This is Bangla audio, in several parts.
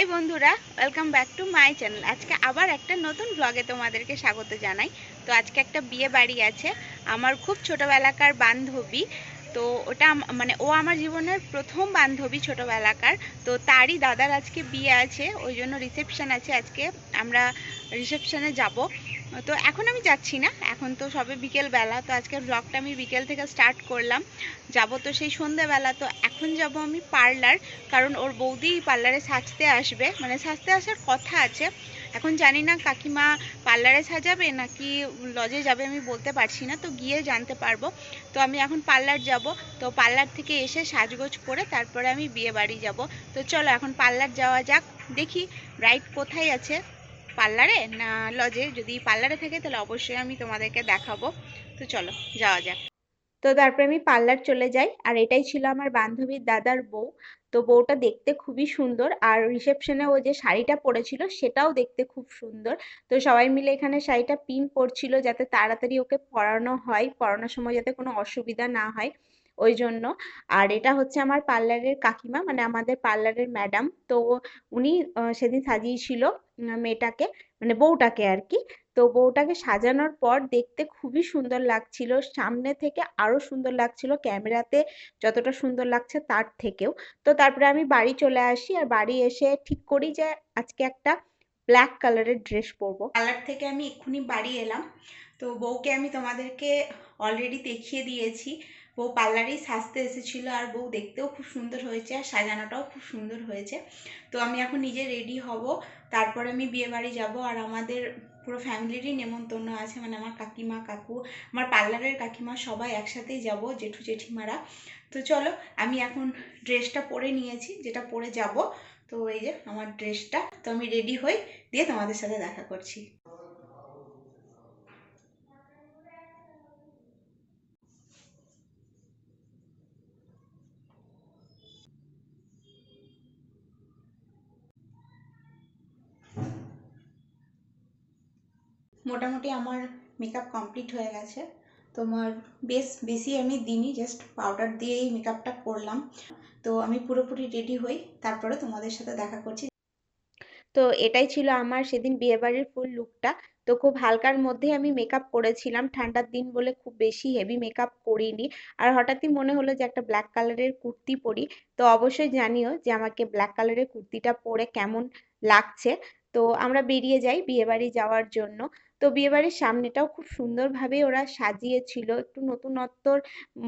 হাই বন্ধুরা, welcome back to my channel. আজকে আবার একটা নতুন ব্লগে তোমাদেরকে স্বাগত জানাই। তো আজকে একটা বিয়ে বাড়ি আছে, আমার খুব ছোটোবেলাকার বান্ধবী। তো ওটা মানে ও আমার জীবনের প্রথম বান্ধবী ছোটোবেলাকার। তো তারই দাদার আজকে বিয়ে আছে, ওই জন্য রিসেপশন আছে আজকে। আমরা রিসেপশনে যাব। তো এখন আমি যাচ্ছি না, এখন তো সবে বিকেলবেলা। তো আজকের ব্লগটা আমি বিকেল থেকে স্টার্ট করলাম। যাব তো সেই সন্ধ্যেবেলা। তো এখন যাব আমি পার্লার, কারণ ওর বৌদি পার্লারে সাজতে আসবে, মানে সাজতে আসার কথা আছে। এখন জানি না কাকিমা পার্লারে সাজাবে নাকি লজে যাবে, আমি বলতে পারছি না। তো গিয়ে জানতে পারবো। তো আমি এখন পার্লার যাব। তো পার্লার থেকে এসে সাজগোজ করে তারপরে আমি বিয়ে বাড়ি যাব। তো চলো এখন পার্লার যাওয়া যাক। দেখি ব্রাইড কোথায় আছে, পার্লারে না লজে। যদি পার্লারে থাকে তাহলে অবশ্যই আমি তোমাদেরকে দেখাবো। তো চলো যাওয়া যাক। তো তারপরে আমি পার্লার চলে যাই, আর এটাই ছিল আমার বান্ধবীর দাদার বউ। তো বউটা দেখতে খুবই সুন্দর, আর রিসেপশনে ও যে শাড়িটা পরেছিল সেটাও দেখতে খুব সুন্দর। তো সবাই মিলে এখানে শাড়িটা পিন করছিল যাতে তাড়াতাড়ি ওকে পরানো হয়, পরানোর সময় যাতে কোনো অসুবিধা না হয়, ওই জন্য। আর এটা হচ্ছে আমার পার্লারের কাকিমা, মানে আমাদের পার্লারের ম্যাডাম। তো উনি সেদিন সাজিয়েছিল মেয়েটাকে, মানে বউটাকে আর কি। তো বউটাকে সাজানোর পর দেখতে খুবই সুন্দর লাগছিল, সামনে থেকে আরো সুন্দর লাগছিল, ক্যামেরাতে যতটা সুন্দর লাগছে তার থেকেও। তো তারপরে আমি বাড়ি চলে আসি, আর বাড়ি এসে ঠিক করি যে আজকে একটা ব্ল্যাক কালারের ড্রেস পরবো। পার্লার থেকে আমি এক্ষুনি বাড়ি এলাম। তো বউকে আমি তোমাদেরকে অলরেডি দেখিয়ে দিয়েছি। বউ পার্লারেই সাজতে এসেছিল, আর বউ দেখতেও খুব সুন্দর হয়েছে, আর সাজানোটাও খুব সুন্দর হয়েছে। তো আমি এখন নিজে রেডি হব, তারপরে আমি বিয়ে বাড়ি যাবো। আর আমাদের পুরো ফ্যামিলিরই নেমন্তন্ন আছে, মানে আমার কাকিমা, কাকু, আমার পার্লারের কাকিমা, সবাই একসাথেই যাব, জেঠু জেঠিমারা। তো চলো, আমি এখন ড্রেসটা পরে নিয়েছি, যেটা পরে যাব। তো এই যে আমার ড্রেসটা। তো আমি রেডি হই, দিয়ে তোমাদের সাথে দেখা করছি। মোটামুটি আমার মেকআপ কমপ্লিট হয়ে গেছে। তোমার বেশি আমি দিইনি, জাস্ট পাউডার দিয়েই মেকআপটা করলাম। তো আমি পুরোপুরি রেডি হই, তারপরে তোমাদের সাথে দেখা করছি। তো এটাই ছিল আমার সেদিন বিয়েবাড়ির ফুল লুকটা। তো খুব হালকার মধ্যে আমি মেকআপ করেছিলাম, ঠান্ডার দিন বলে খুব বেশি হেভি মেকআপ করিনি। আর হঠাৎই মনে হলো যে একটা ব্ল্যাক কালারের কুর্তি পরি। তো অবশ্যই জানিও যে আমাকে ব্ল্যাক কালারের কুর্তিটা পরে কেমন লাগছে। তো আমরা বেরিয়ে যাই বিয়েবাড়ি যাওয়ার জন্য। তো বিয়েবাড়ির সামনেটাও খুব সুন্দরভাবে ওরা সাজিয়েছিল, একটু নতুনত্বর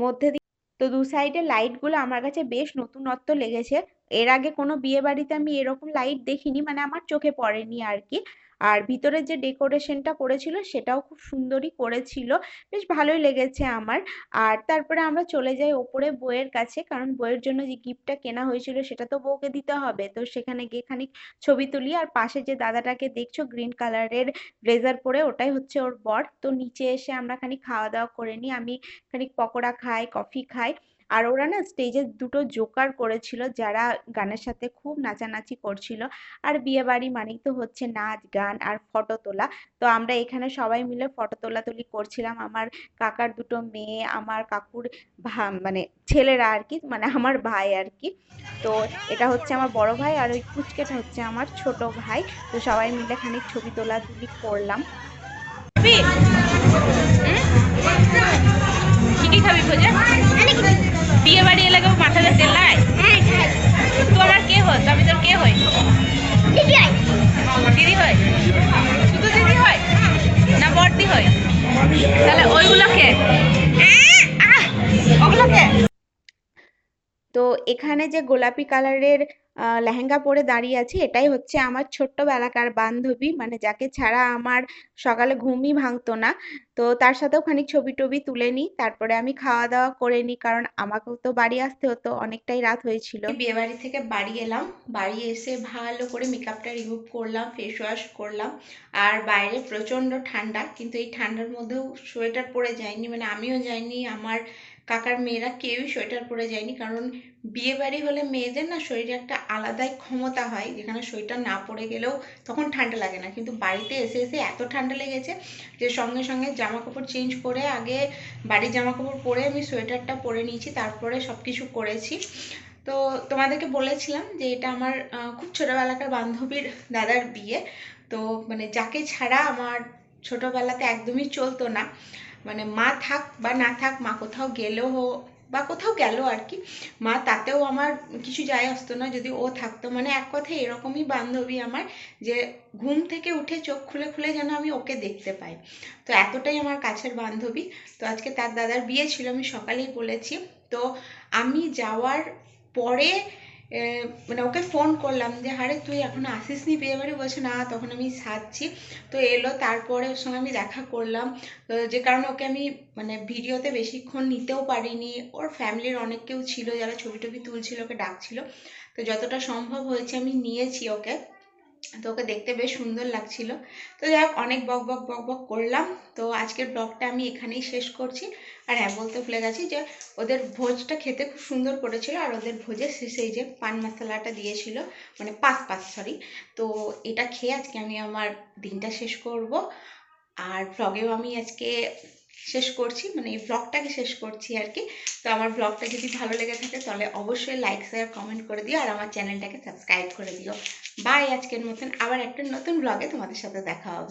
মধ্যে দিয়ে। তো দু সাইডে লাইটগুলো আমার কাছে বেশ নতুনত্ব লেগেছে। এর আগে কোনো বিয়ে বাড়িতে আমি এরকম লাইট দেখিনি, মানে আমার চোখে পড়েনি আর কি। আর ভিতরে যে ডেকোরেশনটা করেছিল সেটাও খুব সুন্দরই করেছিল, বেশ ভালোই লেগেছে আমার। আর তারপরে আমরা চলে যাই ওপরে বউয়ের কাছে, কারণ বউয়ের জন্য যে গিফটটা কেনা হয়েছিল সেটা তো বউকে দিতে হবে। তো সেখানে গিয়ে খানিক ছবি তুলি। আর পাশে যে দাদাটাকে দেখছো গ্রিন কালারের ব্লেজার পরে, ওটাই হচ্ছে ওর বর। তো নিচে এসে আমরা খানিক খাওয়া দাওয়া করে নিই, আমি খানিক পকোড়া খাই, কফি খাই। আর ওরা না স্টেজে দুটো জোকার করেছিল, যারা গানের সাথে খুব নাচানাচি করছিল। আর বিয়ে বাড়ি মানেই তো হচ্ছে নাচ গান আর ফটো তোলা। তো আমরা এখানে সবাই মিলে ফটো তোলাতুলি করছিলাম, আমার কাকার দুটো মেয়ে, আমার কাকুর মানে ছেলেরা আর কি, মানে আমার ভাই আর কি। তো এটা হচ্ছে আমার বড় ভাই, আর ওই কুচকেটা হচ্ছে আমার ছোট ভাই। তো সবাই মিলে খানিক ছবি তোলাতুলি করলাম। কি কি খাবি ভোজে? বিয়ে বাড়ি এলাকা মাথাতে তেল লাই। তুই আমার কে হস? আমি তোর কে হই? দিদি হয়? শুধু দিদি হয় না বড়দি হয়? তাহলে ওইগুলোকে, ওগুলোকে। তো এখানে যে গোলাপি কালারের লেহেঙ্গা পরে দাঁড়িয়ে আছি, এটাই হচ্ছে আমার ছোট্টবেলাকার বান্ধবী, মানে যাকে ছাড়া আমার সকালে ঘুমই ভাঙতো না। তো তার সাথেও খানিক ছবি টবি তুলে নিই, তারপরে আমি খাওয়া দাওয়া করে নিই, কারণ আমাকেও তো বাড়ি আসতে হতো, অনেকটাই রাত হয়েছিল। বিয়ে বাড়ি থেকে বাড়ি এলাম, বাড়ি এসে ভালো করে মেকআপটা রিমুভ করলাম, ফেস ওয়াশ করলাম। আর বাইরে প্রচণ্ড ঠান্ডা, কিন্তু এই ঠান্ডার মধ্যেও সোয়েটার পরে যায়নি, মানে আমিও যাইনি, আমার কাকার মেয়েরা কেউই সোয়েটার পরে যায়নি। কারণ বিয়ে বাড়ি হলে মেয়েদের না শরীরে একটা আলাদাই ক্ষমতা হয়, যেখানে সোয়েটার না পরে গেলেও তখন ঠান্ডা লাগে না। কিন্তু বাড়িতে এসে এসে এত ঠান্ডা লেগেছে যে সঙ্গে সঙ্গে জামা কাপড় চেঞ্জ করে, আগে বাড়ির জামা কাপড় পরে আমি সোয়েটারটা পরে নিয়েছি, তারপরে সব কিছু করেছি। তো তোমাদেরকে বলেছিলাম যে এটা আমার খুব ছোটোবেলাকার বান্ধবীর দাদার বিয়ে। তো মানে যাকে ছাড়া আমার ছোটোবেলাতে একদমই চলতো না, মানে মা থাক বা না থাক, মা কোথাও গেলেও বা কোথাও গেল আর কি, মা তাতেও আমার কিছু যায় আসতো না যদি ও থাকতো। মানে এক কথায় এরকমই বান্ধবী আমার, যে ঘুম থেকে উঠে চোখ খুলে খুলে যেন আমি ওকে দেখতে পাই। তো এতটাই আমার কাছের বান্ধবী। তো আজকে তার দাদার বিয়ে ছিল, আমি সকালেই বলেছি। তো আমি যাওয়ার পরে মানে ওকে ফোন করলাম যে আরে তুই এখনো আসিসনি বিয়ে বাড়ি, বলছে না তখন আমি সাজছি। তো এলো, তারপরে ওর সঙ্গে আমি দেখা করলাম। তো যে কারণে ওকে আমি মানে ভিডিওতে বেশিক্ষণ নিতেও পারিনি। ওর ফ্যামিলির অনেক কেউ ছিল যারা ছবি টবি তুলছিল, ওকে ডাকছিল। তো যতটা সম্ভব হয়েছে আমি নিয়েছি ওকে। তো ওকে দেখতে বেশ সুন্দর লাগছিল। তো যাই হোক, অনেক বক বক বক বক করলাম। তো আজকের ব্লগটা আমি এখানেই শেষ করছি। আর হ্যাঁ, বলতে ভুলে গেছি যে ওদের ভোজটা খেতে খুব সুন্দর করেছিল, আর ওদের ভোজের শেষে এই যে পান মশলাটা দিয়েছিল, মানে পাস সরি। তো এটা খেয়ে আজকে আমি আমার দিনটা শেষ করব। আর ব্লগেও আমি আজকে শেষ করছি, মানে এই ব্লগটাকে শেষ করছি আর কি। তো আমার ব্লগটা যদি ভালো লেগে থাকে তাহলে অবশ্যই লাইক শেয়ার কমেন্ট করে দিও, আর আমার চ্যানেলটাকে সাবস্ক্রাইব করে দিও। বাই, আজকের মতন আবার একটা নতুন ব্লগে তোমাদের সাথে দেখা হবে।